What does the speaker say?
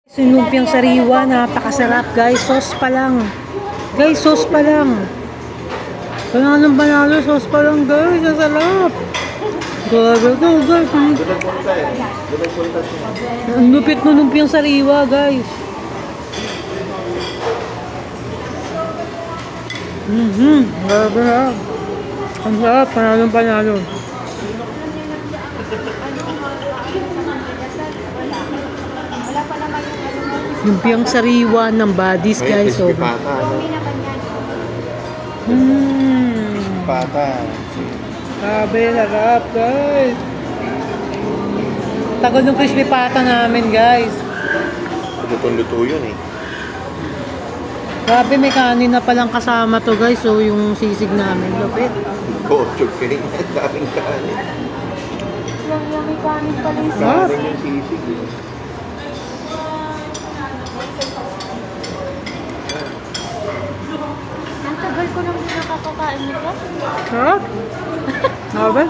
Sinumpiang sariwa, napakasarap guys. Sauce pa lang. Guys, sauce pa lang. Panalong panalo, sauce pa lang guys. Ang sarap. Grabe ito guys. Ang lupit ng lumpiang sariwa guys. Grabe ha. Ang sarap, panalong panalo. Lumpiang sariwa ng Buddies guys. So, pata. grabe, sarap guys. Tagal ng crispy pata namin guys. Lutong-luto yun eh. Grabe, may kanin na palang kasama to guys. So yung sisig namin, lupit. Bochog kayo. Daming kanin. May kanin pala yung Kanin yung sisig eh. Ang tagal ko nang nakakakain nito. Sarap. Grabe.